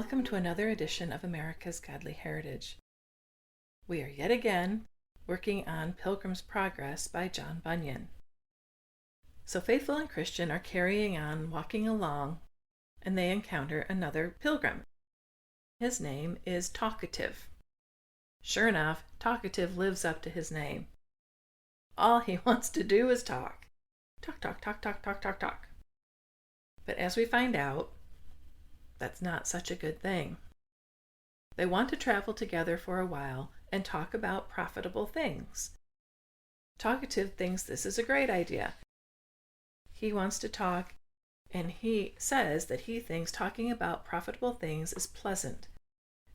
Welcome to another edition of America's Godly Heritage. We are yet again working on Pilgrim's Progress by John Bunyan. So Faithful and Christian are carrying on walking along, and they encounter another pilgrim. His name is Talkative. Sure enough, Talkative lives up to his name. All he wants to do is talk. Talk, talk, talk, talk, talk, talk, talk. But as we find out, that's not such a good thing. They want to travel together for a while and talk about profitable things. Talkative thinks this is a great idea. He wants to talk, and he says that he thinks talking about profitable things is pleasant.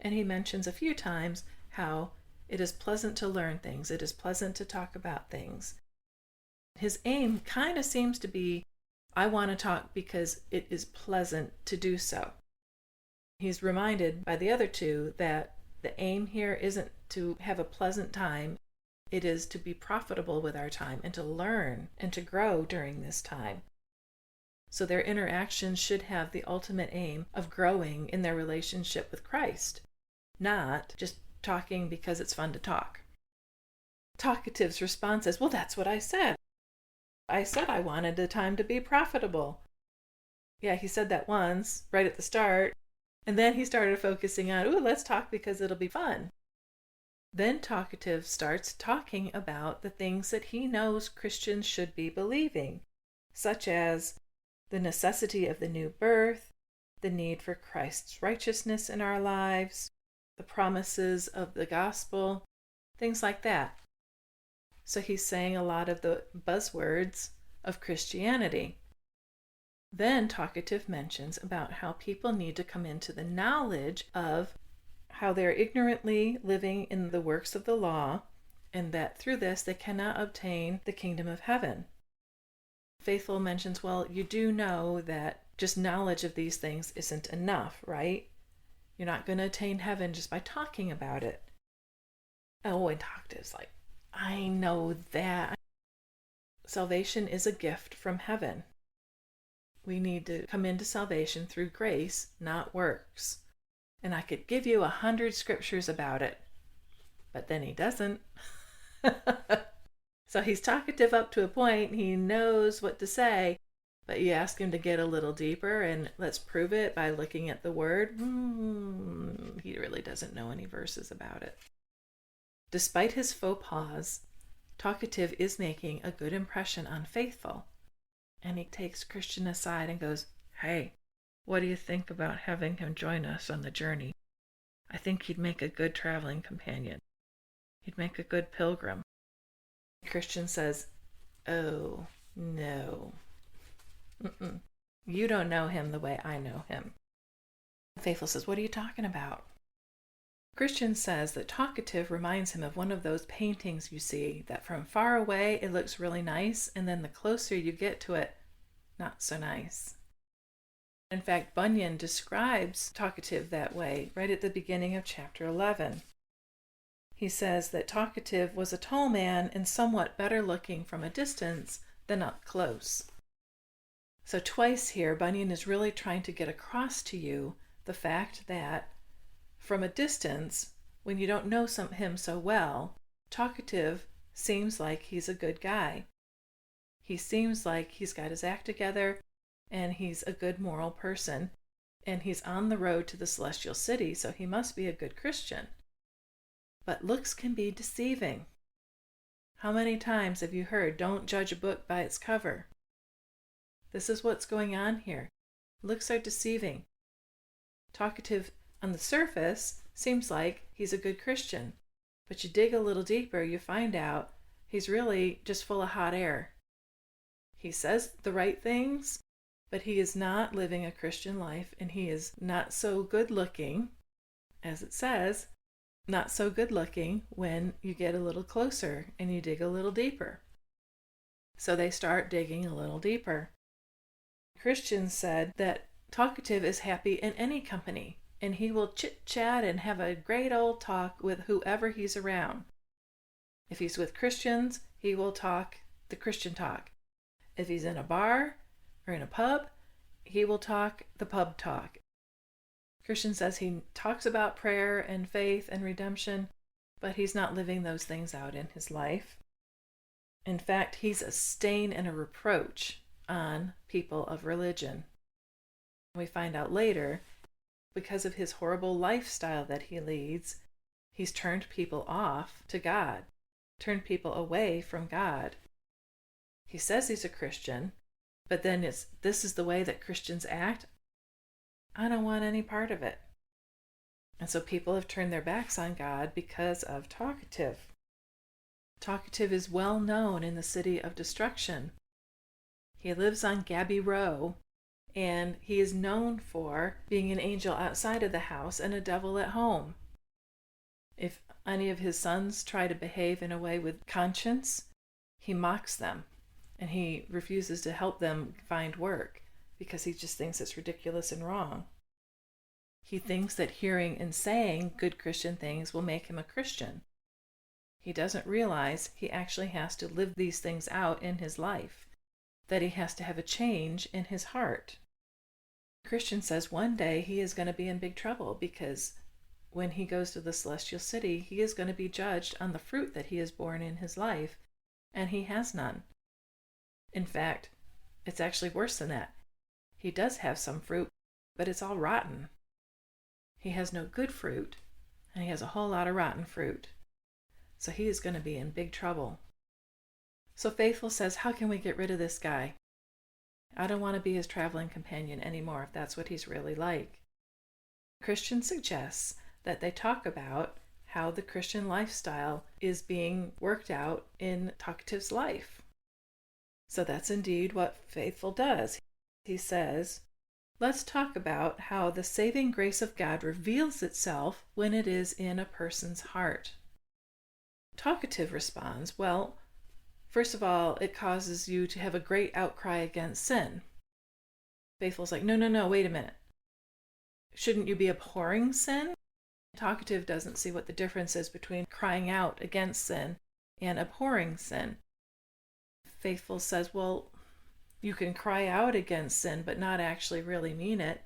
And he mentions a few times how it is pleasant to learn things, it is pleasant to talk about things. His aim kind of seems to be, I want to talk because it is pleasant to do so. He's reminded by the other two that the aim here isn't to have a pleasant time, it is to be profitable with our time and to learn and to grow during this time. So their interactions should have the ultimate aim of growing in their relationship with Christ, not just talking because it's fun to talk. Talkative's response is, well, that's what I said. I said I wanted the time to be profitable. Yeah, he said that once, right at the start. And then he started focusing on, let's talk because it'll be fun. Then Talkative starts talking about the things that he knows Christians should be believing, such as the necessity of the new birth, the need for Christ's righteousness in our lives, the promises of the gospel, things like that. So he's saying a lot of the buzzwords of Christianity. Then Talkative mentions about how people need to come into the knowledge of how they're ignorantly living in the works of the law, and that through this they cannot obtain the kingdom of heaven. Faithful mentions, well, you do know that just knowledge of these things isn't enough, right? You're not going to attain heaven just by talking about it. Oh, and Talkative's like, I know that. Salvation is a gift from heaven. We need to come into salvation through grace, not works. And I could give you 100 scriptures about it, but then he doesn't. So he's talkative up to a point, he knows what to say, but you ask him to get a little deeper and let's prove it by looking at the word. He really doesn't know any verses about it. Despite his faux pas, Talkative is making a good impression on Faithful. And he takes Christian aside and goes, hey, what do you think about having him join us on the journey? I think he'd make a good traveling companion. He'd make a good pilgrim. Christian says, oh, no. You don't know him the way I know him. Faithful says, what are you talking about? Christian says that Talkative reminds him of one of those paintings you see, that from far away it looks really nice, and then the closer you get to it, not so nice. In fact, Bunyan describes Talkative that way right at the beginning of chapter 11. He says that Talkative was a tall man and somewhat better looking from a distance than up close. So twice here, Bunyan is really trying to get across to you the fact that from a distance, when you don't know him so well, Talkative seems like he's a good guy. He seems like he's got his act together, and he's a good moral person, and he's on the road to the celestial city, so he must be a good Christian. But looks can be deceiving. How many times have you heard, don't judge a book by its cover? This is what's going on here. Looks are deceiving. Talkative on the surface seems like he's a good Christian, but you dig a little deeper, you find out he's really just full of hot air. He says the right things, but he is not living a Christian life, and he is not so good looking, as it says, not so good looking when you get a little closer and you dig a little deeper. So they start digging a little deeper. Christians said that Talkative is happy in any company, and he will chit-chat and have a great old talk with whoever he's around. If he's with Christians, he will talk the Christian talk. If he's in a bar or in a pub, he will talk the pub talk. Christian says he talks about prayer and faith and redemption, but he's not living those things out in his life. In fact, he's a stain and a reproach on people of religion. We find out later, because of his horrible lifestyle that he leads, he's turned people off to God, turned people away from God. He says he's a Christian, but then this is the way that Christians act. I don't want any part of it. And so people have turned their backs on God because of Talkative. Talkative is well known in the city of destruction. He lives on Gabby Row, and he is known for being an angel outside of the house and a devil at home. If any of his sons try to behave in a way with conscience, he mocks them, and he refuses to help them find work because he just thinks it's ridiculous and wrong. He thinks that hearing and saying good Christian things will make him a Christian. He doesn't realize he actually has to live these things out in his life, that he has to have a change in his heart. Christian says one day he is going to be in big trouble because when he goes to the celestial city, he is going to be judged on the fruit that he has borne in his life, and he has none. In fact, it's actually worse than that. He does have some fruit, but it's all rotten. He has no good fruit, and he has a whole lot of rotten fruit. So he is going to be in big trouble. So Faithful says, how can we get rid of this guy? I don't want to be his traveling companion anymore if that's what he's really like. Christian suggests that they talk about how the Christian lifestyle is being worked out in Talkative's life. So that's indeed what Faithful does. He says, let's talk about how the saving grace of God reveals itself when it is in a person's heart. Talkative responds, well, first of all, it causes you to have a great outcry against sin. Faithful's like, no, wait a minute. Shouldn't you be abhorring sin? Talkative doesn't see what the difference is between crying out against sin and abhorring sin. Faithful says, well, you can cry out against sin but not actually really mean it.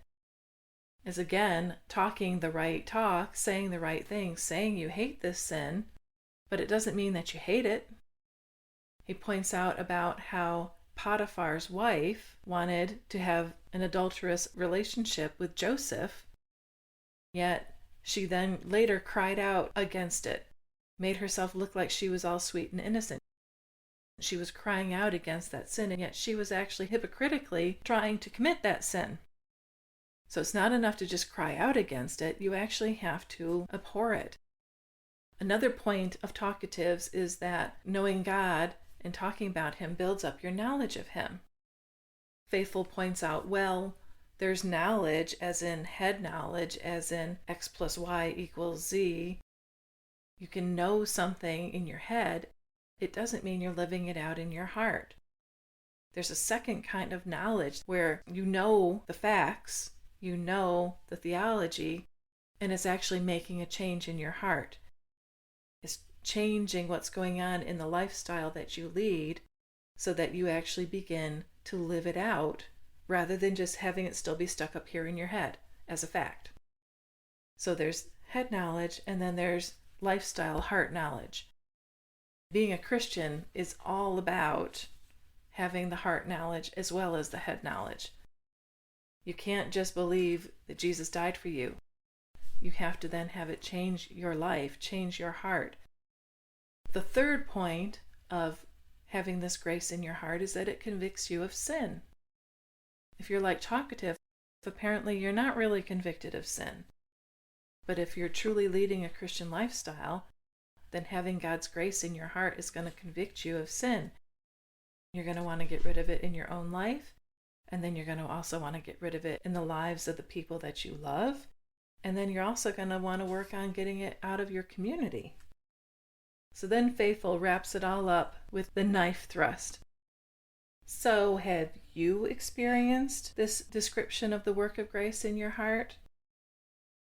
Is again talking the right talk, saying the right things, saying you hate this sin, but it doesn't mean that you hate it. He points out about how Potiphar's wife wanted to have an adulterous relationship with Joseph, yet she then later cried out against it, made herself look like she was all sweet and innocent. She was crying out against that sin, and yet she was actually hypocritically trying to commit that sin. So it's not enough to just cry out against it, you actually have to abhor it. Another point of Talkatives is that knowing God and talking about Him builds up your knowledge of Him. Faithful points out, well, there's knowledge as in head knowledge, as in X plus Y equals Z. You can know something in your head. It doesn't mean you're living it out in your heart. There's a second kind of knowledge where you know the facts, you know the theology, and it's actually making a change in your heart. It's changing what's going on in the lifestyle that you lead so that you actually begin to live it out rather than just having it still be stuck up here in your head as a fact. So there's head knowledge and then there's lifestyle heart knowledge. Being a Christian is all about having the heart knowledge as well as the head knowledge. You can't just believe that Jesus died for you. You have to then have it change your life, change your heart. The third point of having this grace in your heart is that it convicts you of sin. If you're like Talkative, apparently you're not really convicted of sin. But if you're truly leading a Christian lifestyle, then having God's grace in your heart is going to convict you of sin. You're going to want to get rid of it in your own life, and then you're going to also want to get rid of it in the lives of the people that you love, and then you're also going to want to work on getting it out of your community. So then Faithful wraps it all up with the knife thrust. So have you experienced this description of the work of grace in your heart?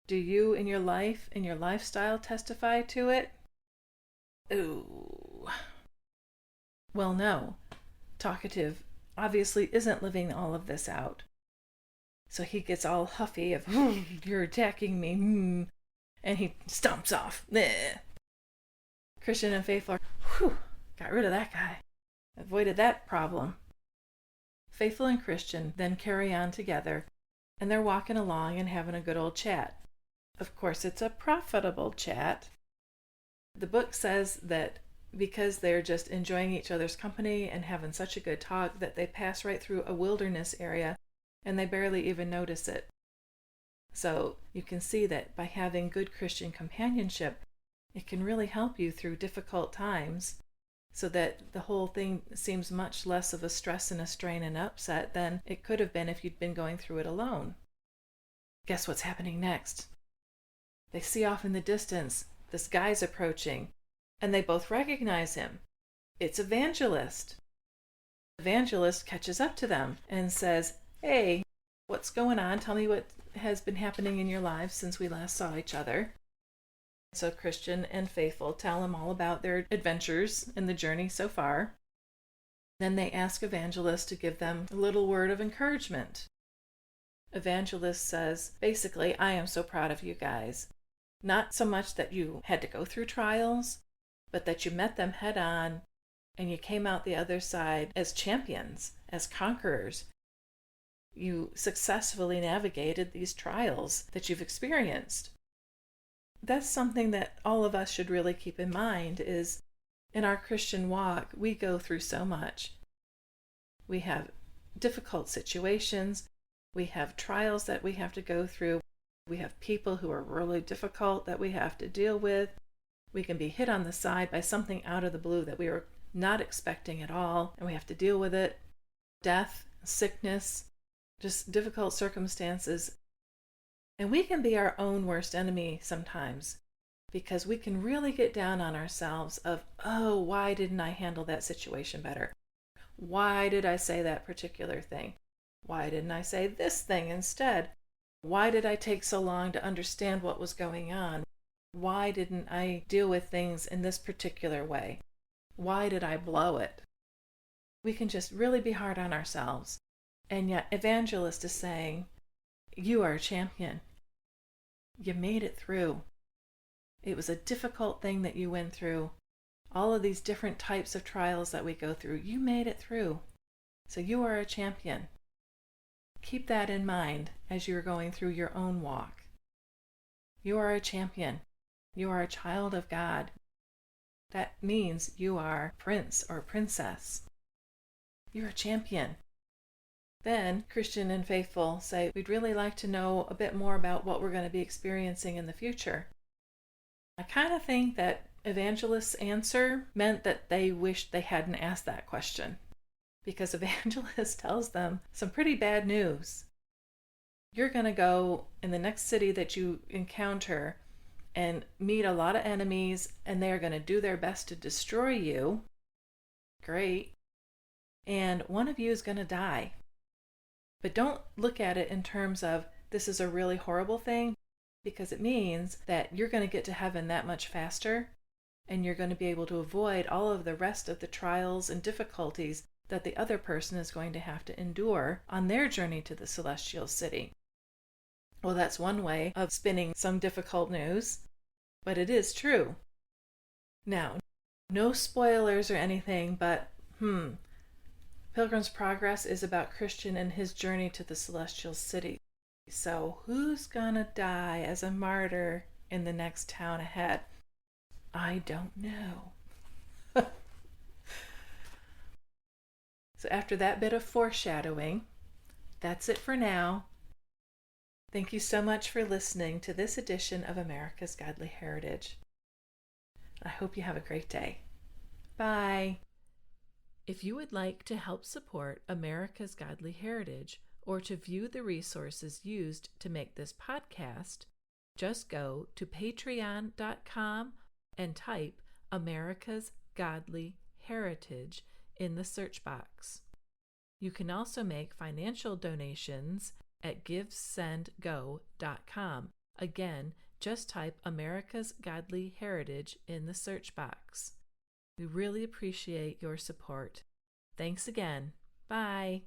Do you in your life, in your lifestyle, testify to it? Ooh. Well, no. Talkative obviously isn't living all of this out. So he gets all huffy of, you're attacking me, and he stomps off. Bleh. Christian and Faithful are, got rid of that guy. Avoided that problem. Faithful and Christian then carry on together, and they're walking along and having a good old chat. Of course, it's a profitable chat. The book says that because they're just enjoying each other's company and having such a good talk that they pass right through a wilderness area and they barely even notice it. So you can see that by having good Christian companionship, it can really help you through difficult times, so that the whole thing seems much less of a stress and a strain and upset than it could have been if you'd been going through it alone. Guess what's happening next? They see off in the distance this guy's approaching, and they both recognize him. It's Evangelist. Evangelist catches up to them and says, "Hey, what's going on? Tell me what has been happening in your lives since we last saw each other." So Christian and Faithful tell him all about their adventures in the journey so far. Then they ask Evangelist to give them a little word of encouragement. Evangelist says, basically, I am so proud of you guys. Not so much that you had to go through trials, but that you met them head on and you came out the other side as champions, as conquerors. You successfully navigated these trials that you've experienced. That's something that all of us should really keep in mind is in our Christian walk, we go through so much. We have difficult situations. We have trials that we have to go through. We have people who are really difficult that we have to deal with. We can be hit on the side by something out of the blue that we were not expecting at all, and we have to deal with it. Death, sickness, just difficult circumstances. And we can be our own worst enemy sometimes because we can really get down on ourselves of, oh, why didn't I handle that situation better? Why did I say that particular thing? Why didn't I say this thing instead? Why did I take so long to understand what was going on? Why didn't I deal with things in this particular way? Why did I blow it? We can just really be hard on ourselves. And yet Evangelist is saying, you are a champion. You made it through. It was a difficult thing that you went through. All of these different types of trials that we go through, you made it through. So you are a champion. Keep that in mind as you're going through your own walk. You are a champion. You are a child of God. That means you are prince or princess. You're a champion. Then Christian and Faithful say, we'd really like to know a bit more about what we're going to be experiencing in the future. I kind of think that Evangelist's answer meant that they wished they hadn't asked that question, because Evangelist tells them some pretty bad news. You're going to go in the next city that you encounter and meet a lot of enemies, and they're going to do their best to destroy you. Great. And one of you is going to die. But don't look at it in terms of this is a really horrible thing, because it means that you're going to get to heaven that much faster, and you're going to be able to avoid all of the rest of the trials and difficulties that the other person is going to have to endure on their journey to the celestial city. Well, that's one way of spinning some difficult news, but it is true. Now, no spoilers or anything, but Pilgrim's Progress is about Christian and his journey to the celestial city. So who's gonna die as a martyr in the next town ahead? I don't know. So after that bit of foreshadowing, that's it for now. Thank you so much for listening to this edition of America's Godly Heritage. I hope you have a great day. Bye. If you would like to help support America's Godly Heritage or to view the resources used to make this podcast, just go to patreon.com and type America's Godly Heritage in the search box. You can also make financial donations at givesendgo.com. Again, just type America's Godly Heritage in the search box. We really appreciate your support. Thanks again. Bye.